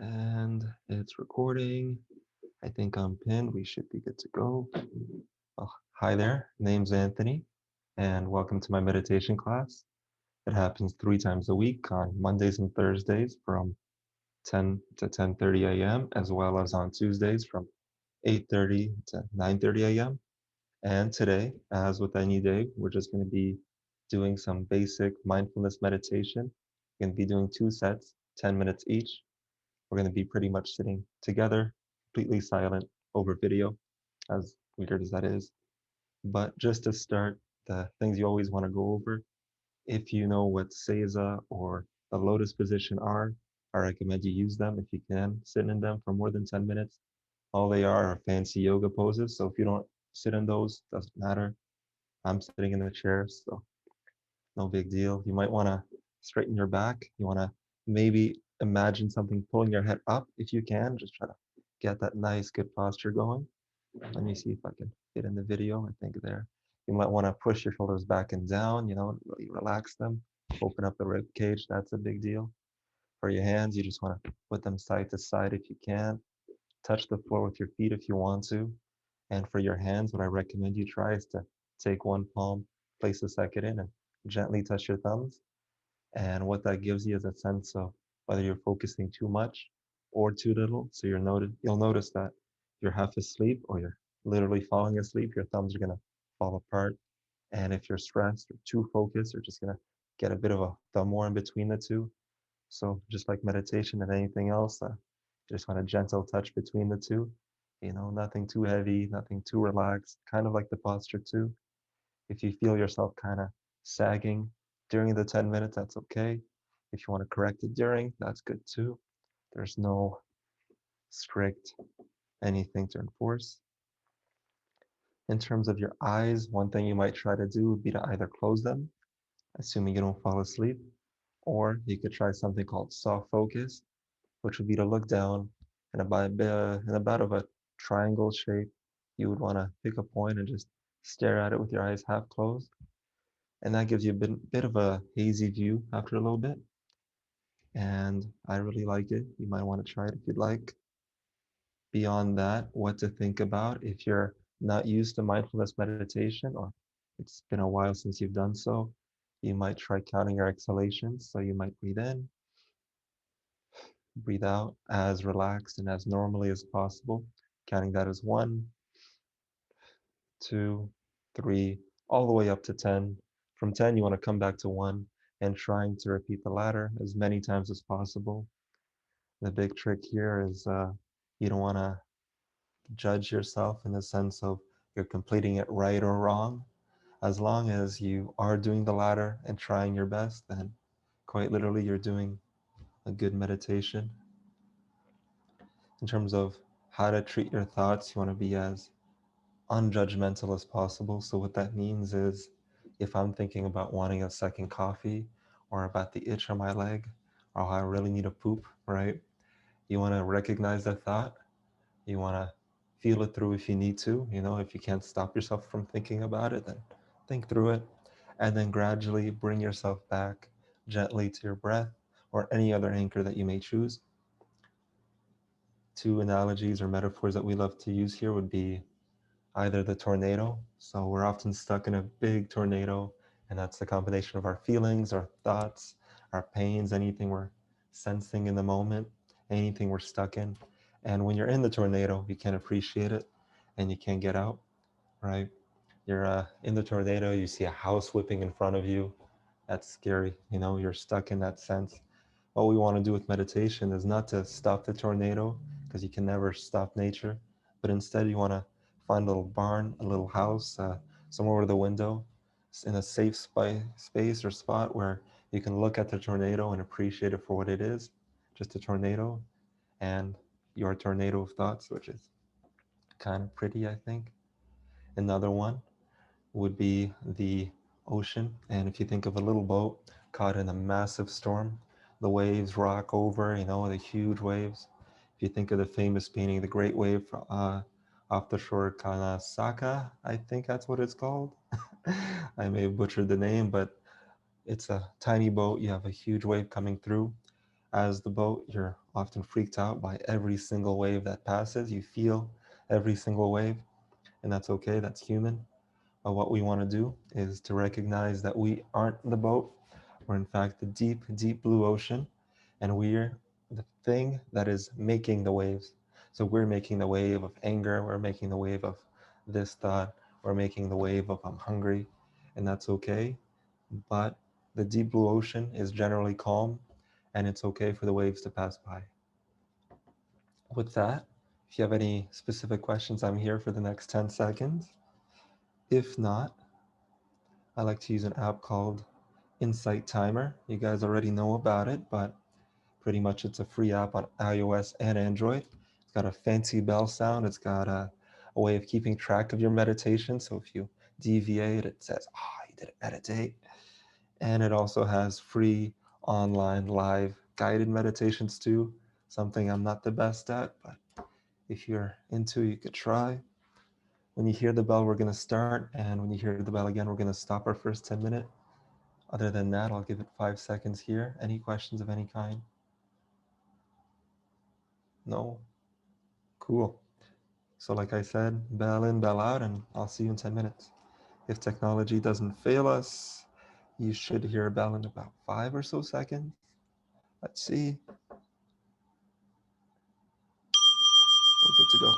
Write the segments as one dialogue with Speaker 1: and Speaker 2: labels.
Speaker 1: And it's recording. I think I'm pinned. We should be good to go. Oh, hi there. Name's Anthony, and welcome to my meditation class. It happens 3 times a week on Mondays and Thursdays from 10 to 10:30 a.m., as well as on Tuesdays from 8:30 to 9:30 a.m. And today, as with any day, we're just going to be doing some basic mindfulness meditation. We're going to be doing 2 sets, 10 minutes each. We're going to be pretty much sitting together, completely silent over video, as weird as that is. But just to start, the things you always want to go over, if you know what Seiza or the lotus position are, I recommend you use them if you can. Sit in them for more than 10 minutes. All they are fancy yoga poses. So if you don't sit in those, doesn't matter. I'm sitting in the chair, so no big deal. You might want to straighten your back. You want to maybe imagine something pulling your head up if you can. Just try to get that nice, good posture going. Let me see if I can fit in the video. I think there. You might want to push your shoulders back and down, really relax them. Open up the rib cage. That's a big deal. For your hands, you just want to put them side to side if you can. Touch the floor with your feet if you want to. And for your hands, what I recommend you try is to take one palm, place the second in, and gently touch your thumbs. And what that gives you is a sense of whether you're focusing too much or too little. So you'll notice that you're half asleep or you're literally falling asleep. Your thumbs are gonna fall apart. And if you're stressed or too focused, you're just gonna get a bit of a thumb war in between the two. So just like meditation and anything else, you just want a gentle touch between the two. Nothing too heavy, nothing too relaxed, kind of like the posture too. If you feel yourself kind of sagging during the 10 minutes, that's okay. If you want to correct it during, that's good too. There's no strict anything to enforce. In terms of your eyes, one thing you might try to do would be to either close them, assuming you don't fall asleep, or you could try something called soft focus, which would be to look down in about of a triangle shape. You would want to pick a point and just stare at it with your eyes half closed. And that gives you a bit of a hazy view after a little bit. And I really like it. You might want to try it if you'd like. Beyond that, what to think about if you're not used to mindfulness meditation or it's been a while since you've done so, you might try counting your exhalations. So you might breathe in, breathe out as relaxed and as normally as possible, counting that as 1, 2, 3, all the way up to 10. From 10, you want to come back to 1 and trying to repeat the latter as many times as possible. The big trick here is you don't want to judge yourself in the sense of you're completing it right or wrong. As long as you are doing the latter and trying your best, then quite literally you're doing a good meditation. In terms of how to treat your thoughts, you want to be as unjudgmental as possible. So what that means is if I'm thinking about wanting a second coffee or about the itch on my leg or how I really need a poop, right? You want to recognize that thought. You want to feel it through if you need to. If you can't stop yourself from thinking about it, then think through it. And then gradually bring yourself back gently to your breath or any other anchor that you may choose. Two analogies or metaphors that we love to use here would be either the tornado. So we're often stuck in a big tornado, and that's the combination of our feelings, our thoughts, our pains, anything we're sensing in the moment, anything we're stuck in. And when you're in the tornado, you can't appreciate it and you can't get out, right? You're in the tornado, you see a house whipping in front of you. That's scary. You're stuck in that sense. What we want to do with meditation is not to stop the tornado because you can never stop nature, but instead you want to find a little barn, a little house, somewhere with a window, in a safe space or spot where you can look at the tornado and appreciate it for what it is, just a tornado, and your tornado of thoughts, which is kind of pretty, I think. Another one would be the ocean. And if you think of a little boat caught in a massive storm, the waves rock over, the huge waves. If you think of the famous painting, The Great Wave off the shore of Kanasaka, I think that's what it's called. I may have butchered the name, but it's a tiny boat. You have a huge wave coming through. As the boat, you're often freaked out by every single wave that passes. You feel every single wave, and that's okay, that's human. But what we want to do is to recognize that we aren't the boat. We're in fact the deep, deep blue ocean, and we're the thing that is making the waves. So we're making the wave of anger, we're making the wave of this thought, we're making the wave of I'm hungry, and that's okay. But the deep blue ocean is generally calm, and it's okay for the waves to pass by. With that, if you have any specific questions, I'm here for the next 10 seconds. If not, I like to use an app called Insight Timer. You guys already know about it, but pretty much it's a free app on iOS and Android. It's got a fancy bell sound. It's got a way of keeping track of your meditation. So if you deviate, it says, you didn't meditate. And it also has free online live guided meditations too, something I'm not the best at, but if you're into, you could try. When you hear the bell, we're going to start. And when you hear the bell again, we're going to stop our first 10 minutes. Other than that, I'll give it 5 seconds here. Any questions of any kind? No? Cool. So like I said, bell in, bell out, and I'll see you in 10 minutes. If technology doesn't fail us, you should hear a bell in about 5 or so seconds. Let's see. We're good to go.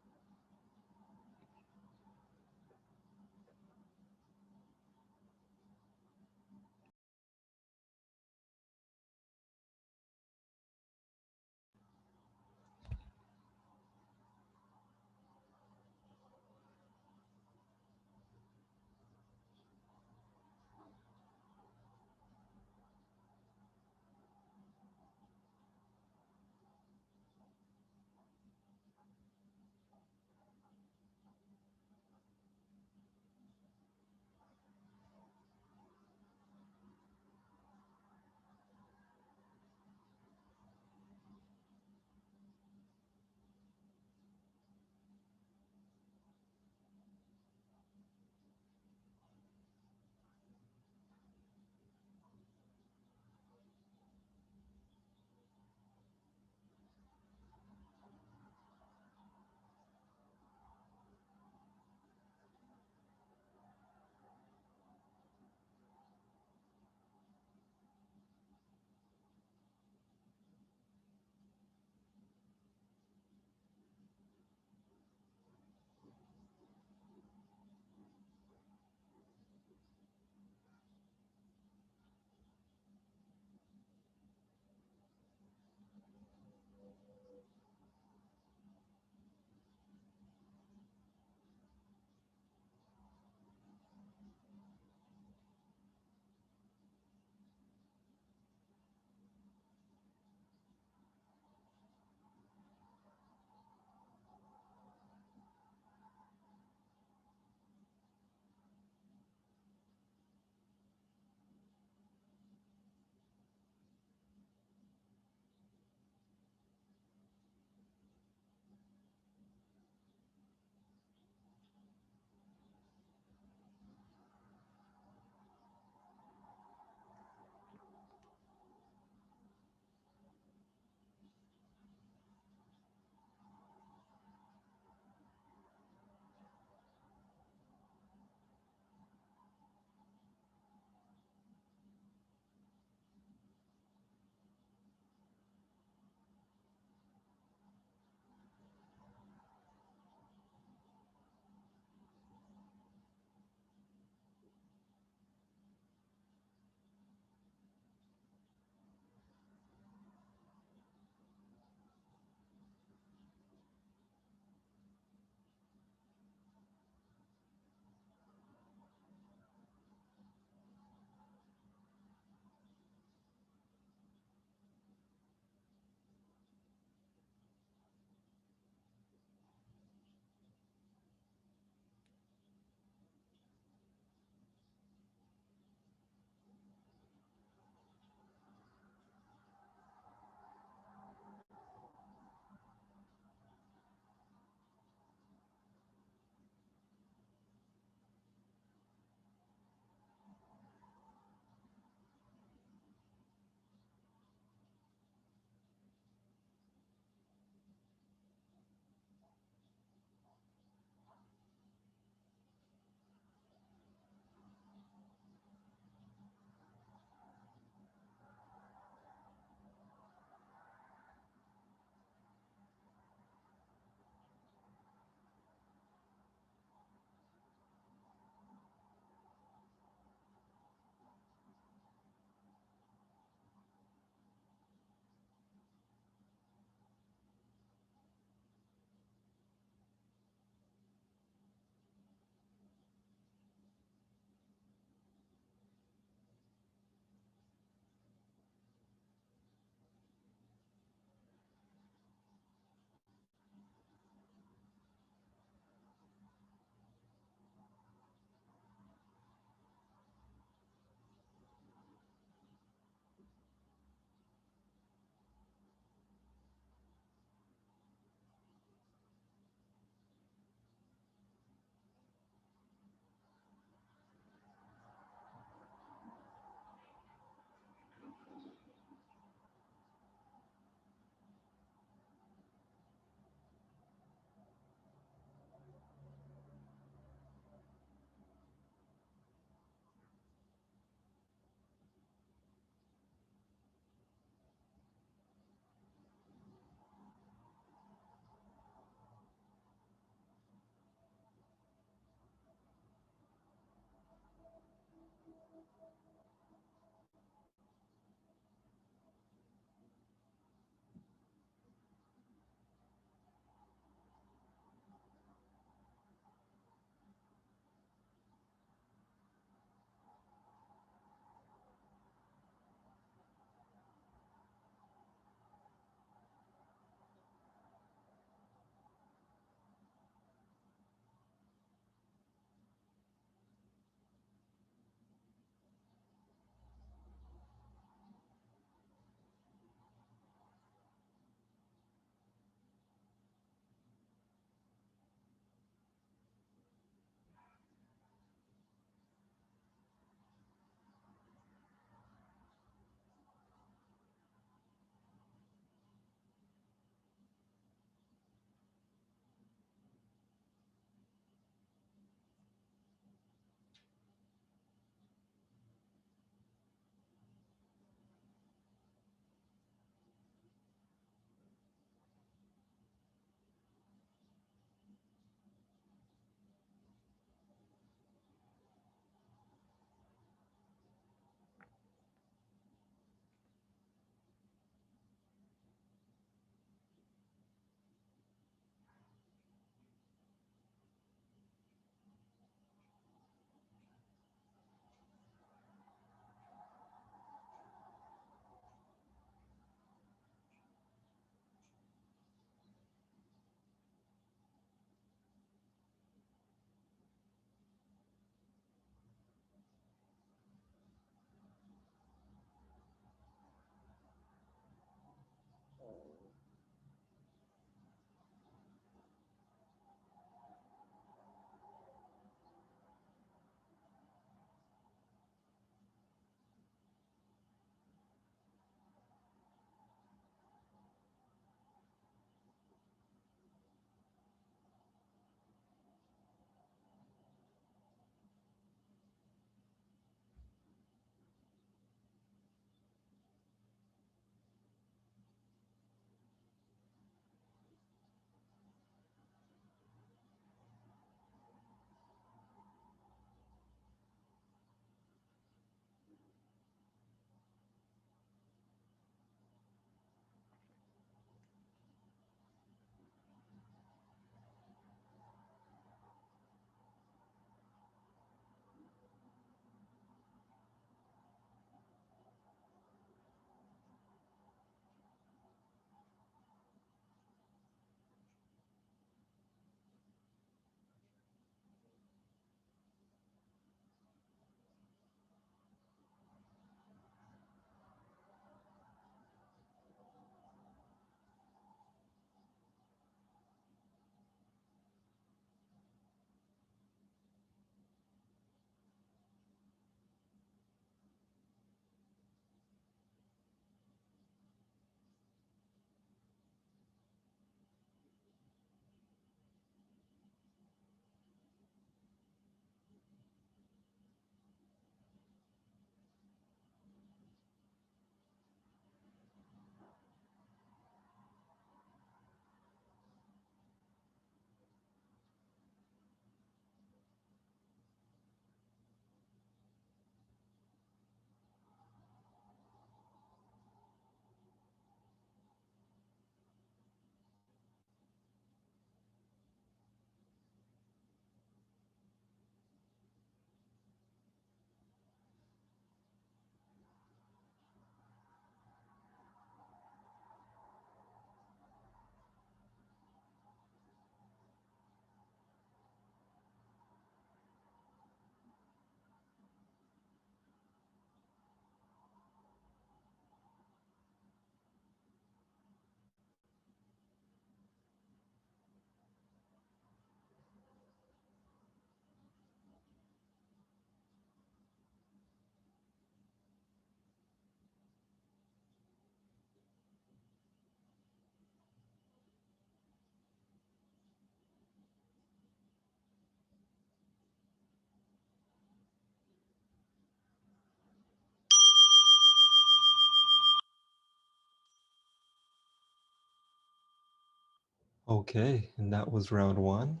Speaker 1: Okay, and that was round one.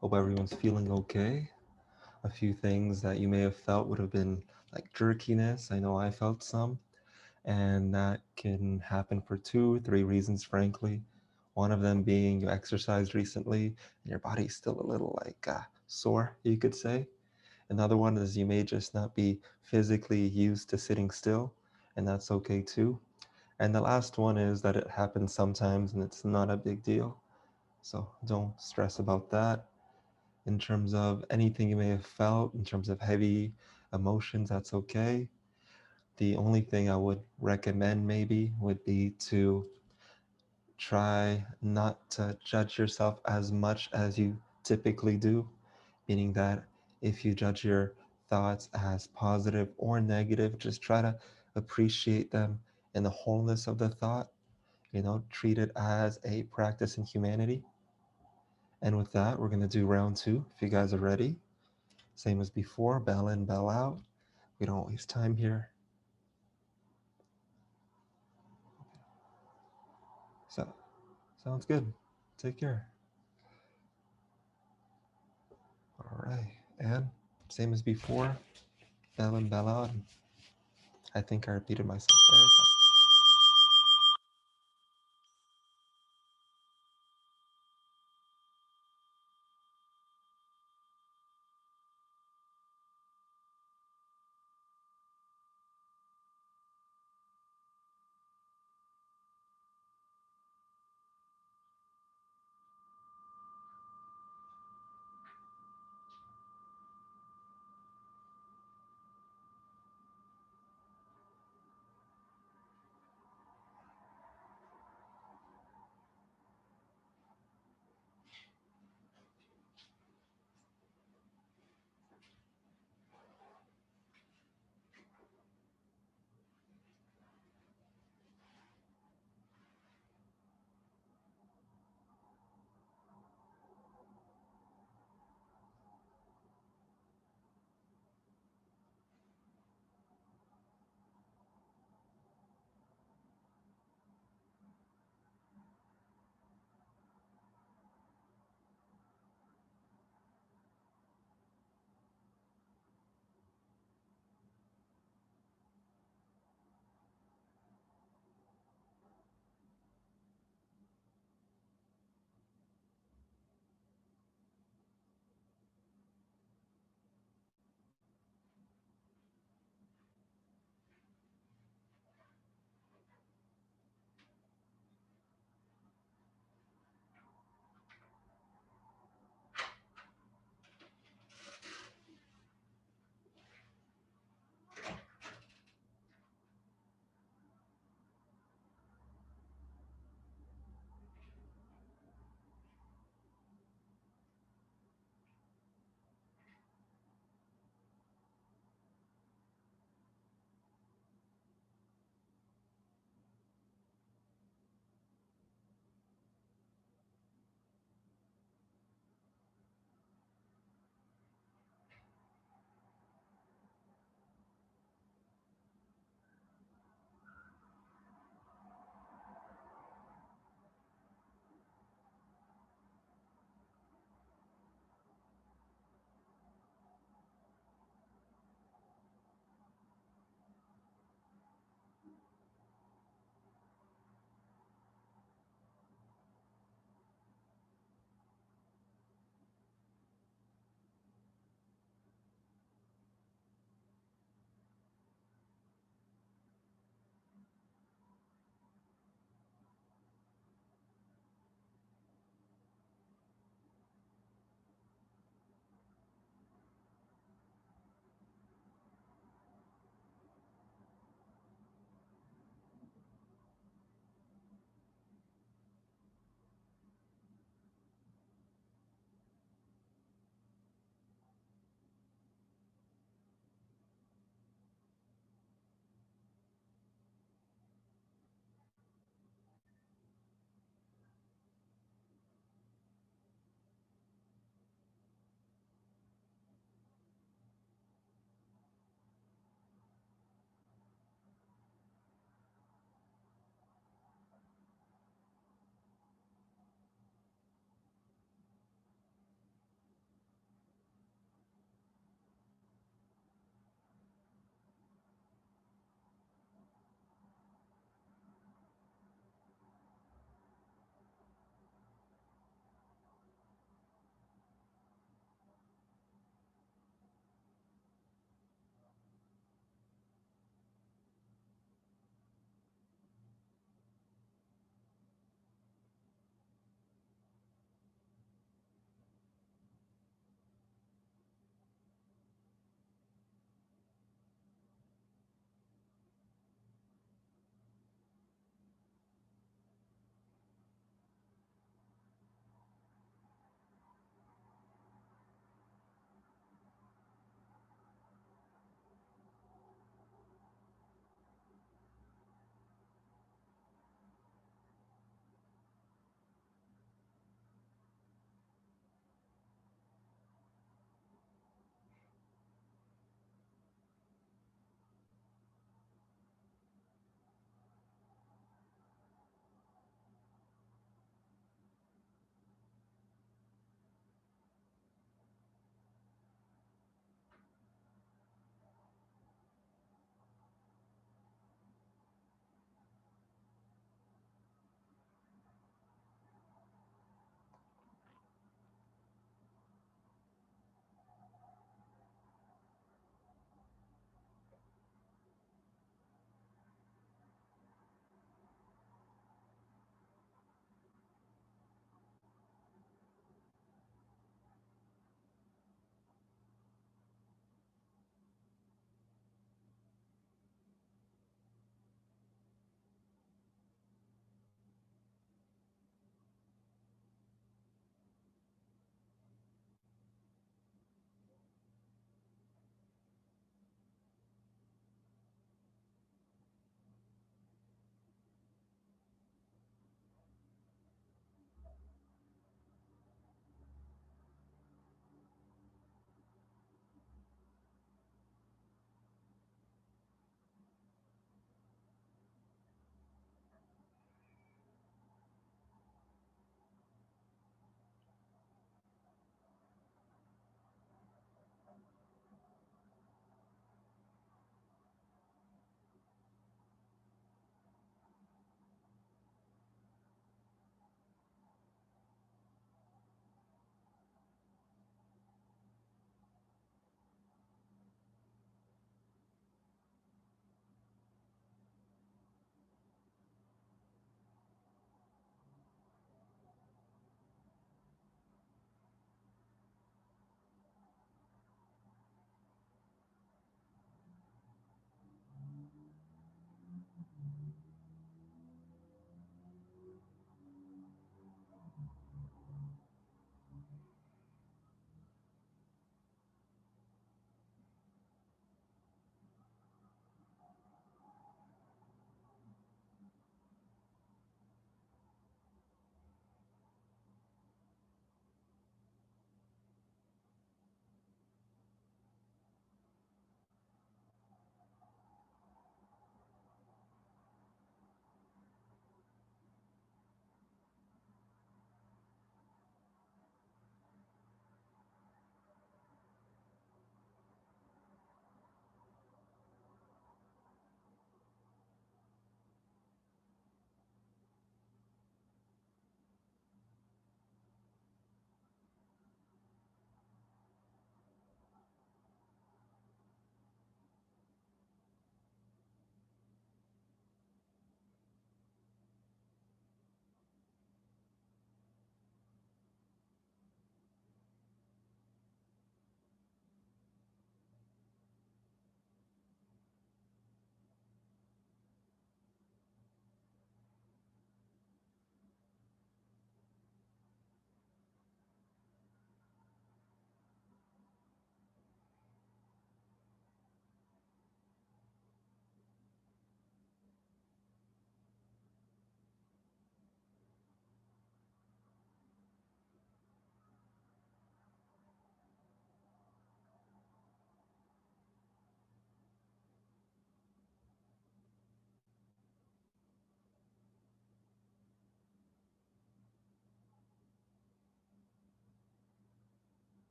Speaker 1: Hope everyone's feeling okay. A few things that you may have felt would have been like jerkiness. I know I felt some, and that can happen for two, three reasons, frankly. One of them being you exercised recently and your body's still a little like sore, you could say. Another one is you may just not be physically used to sitting still, and that's okay too. And the last one is that it happens sometimes and it's not a big deal. So don't stress about that. In terms of anything you may have felt, in terms of heavy emotions, that's okay. The only thing I would recommend maybe would be to try not to judge yourself as much as you typically do, meaning that if you judge your thoughts as positive or negative, just try to appreciate them in the wholeness of the thought, treat it as a practice in humanity. And with that, we're going to do round two if you guys are ready. Same as before, bell in, bell out. We don't waste time here. So, sounds good. Take care. All right. And same as before, bell in, bell out. I think I repeated myself there.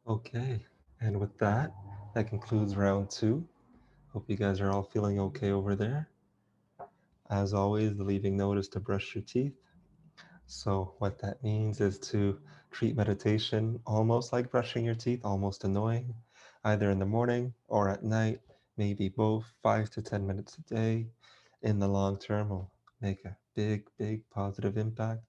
Speaker 1: Okay, and with that, that concludes round two. Hope you guys are all feeling okay over there. As always, the leaving note is to brush your teeth. So, what that means is to treat meditation almost like brushing your teeth, almost annoying, either in the morning or at night, maybe both, 5 to 10 minutes a day. In the long term, will make a big, big positive impact.